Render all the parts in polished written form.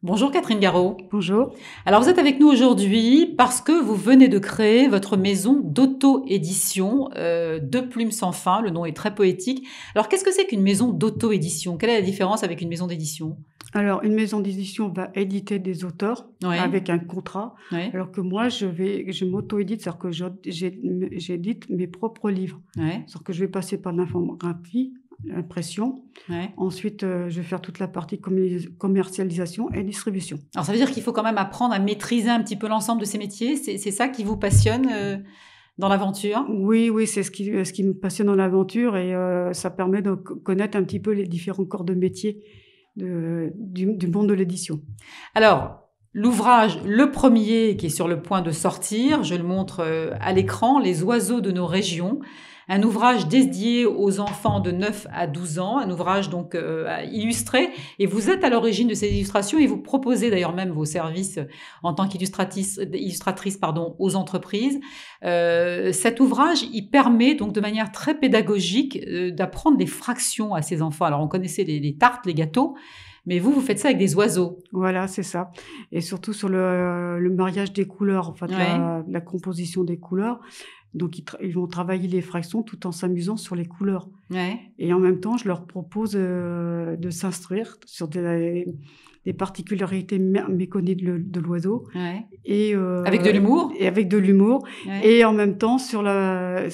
Bonjour Catherine Garot. Bonjour. Alors vous êtes avec nous aujourd'hui parce que vous venez de créer votre maison d'auto-édition, Deux Plumes Sans Fin. Le nom est très poétique. Alors qu'est-ce que c'est qu'une maison d'auto-édition? Quelle est la différence avec une maison d'édition? Alors, une maison d'édition va éditer des auteurs Oui, avec un contrat, oui, alors que moi, je m'auto-édite, c'est-à-dire que j'édite mes propres livres. oui, C'est-à-dire que je vais passer par l'infographie, l'impression. oui. Ensuite, je vais faire toute la partie commercialisation et distribution. Alors ça veut dire qu'il faut quand même apprendre à maîtriser un petit peu l'ensemble de ces métiers. C'est ça qui vous passionne dans l'aventure? Oui, c'est ce qui me passionne dans l'aventure et ça permet de connaître un petit peu les différents corps de métier du monde de l'édition. Alors, l'ouvrage, le premier qui est sur le point de sortir, je le montre à l'écran, Les oiseaux de nos régions, un ouvrage dédié aux enfants de 9 à 12 ans, un ouvrage donc illustré, et vous êtes à l'origine de ces illustrations et vous proposez d'ailleurs même vos services en tant qu'illustratrice aux entreprises. Cet ouvrage, il permet donc de manière très pédagogique d'apprendre les fractions à ces enfants. Alors on connaissait les tartes, les gâteaux, mais vous faites ça avec des oiseaux. Voilà, c'est ça. Et surtout sur le mariage des couleurs, en fait, Ouais. la composition des couleurs. Donc, ils vont travailler les fractions tout en s'amusant sur les couleurs. Ouais. Et en même temps, je leur propose de s'instruire sur des particularités méconnues de l'oiseau. Ouais. Et, Avec de l'humour. Et avec de l'humour. Ouais. Et en même temps, sur la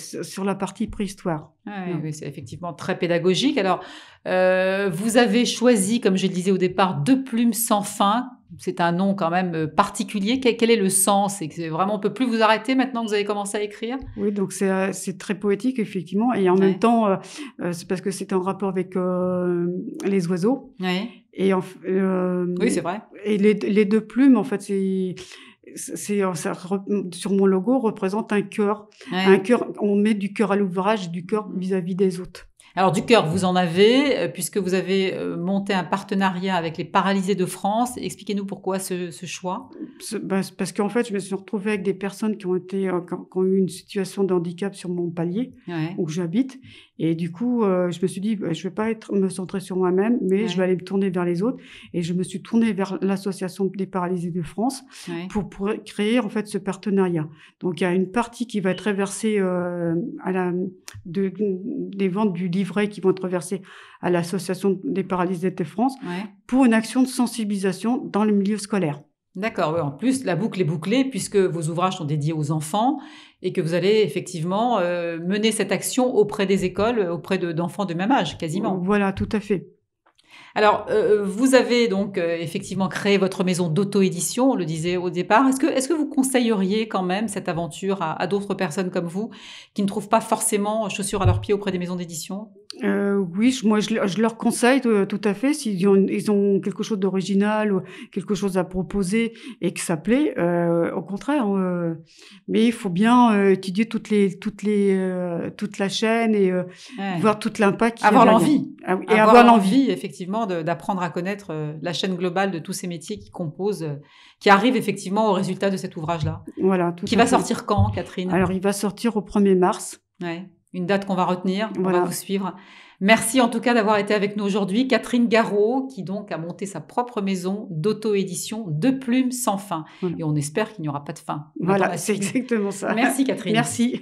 partie préhistoire. Ouais, Ouais. oui, c'est effectivement très pédagogique. Alors, vous avez choisi, comme je le disais au départ, Deux Plumes Sans Fin. C'est un nom quand même particulier. Quel est le sens? C'est que vraiment, on peut plus vous arrêter maintenant que vous avez commencé à écrire? Oui, donc c'est très poétique, effectivement. Et en Ouais. même temps, c'est parce que c'est en rapport avec les oiseaux. Ouais. Et Oui, c'est vrai. et les deux plumes, en fait, sur mon logo, représente un cœur. Ouais. Un cœur, on met du cœur à l'ouvrage, du cœur vis-à-vis des autres. Alors, du cœur, vous en avez, puisque vous avez monté un partenariat avec les Paralysés de France. Expliquez-nous pourquoi ce choix. C'est parce qu'en fait, je me suis retrouvée avec des personnes qui ont eu une situation de handicap sur mon palier, Ouais. où j'habite. Et du coup, je me suis dit, je vais pas me centrer sur moi-même, mais Ouais. je vais aller me tourner vers les autres. Et je me suis tournée vers l'association des Paralysés de France Ouais. pour créer en fait ce partenariat. Donc, il y a une partie qui va être reversée des ventes du livret qui vont être reversées à l'association des Paralysés de France Ouais. pour une action de sensibilisation dans le milieu scolaire. D'accord. Oui. En plus, la boucle est bouclée puisque vos ouvrages sont dédiés aux enfants et que vous allez effectivement mener cette action auprès des écoles, auprès d'enfants de même âge, quasiment. Voilà, tout à fait. Alors, vous avez donc effectivement créé votre maison d'auto-édition, on le disait au départ. Est-ce que vous conseilleriez quand même cette aventure à d'autres personnes comme vous qui ne trouvent pas forcément chaussures à leurs pieds auprès des maisons d'édition? Oui, je leur conseille tout à fait, ils ont quelque chose d'original ou quelque chose à proposer et que ça plaît, au contraire, mais il faut bien étudier toute la chaîne et Ouais. voir tout l'impact qu'il y a Avoir derrière. l'envie. Ah oui, et avoir l'envie. Effectivement, d'apprendre à connaître la chaîne globale de tous ces métiers qui composent, qui arrivent effectivement au résultat de cet ouvrage-là. Voilà, tout Qui à va fait. sortir quand, Catherine? Alors, il va sortir au 1er mars. Ouais. Une date qu'on va retenir, on Voilà. va vous suivre. Merci en tout cas d'avoir été avec nous aujourd'hui. Catherine Garot, qui donc a monté sa propre maison d'auto-édition, Deux Plumes Sans Fin. Voilà. Et on espère qu'il n'y aura pas de fin. On attend Voilà, la c'est suite. exactement ça. Merci Catherine. Merci.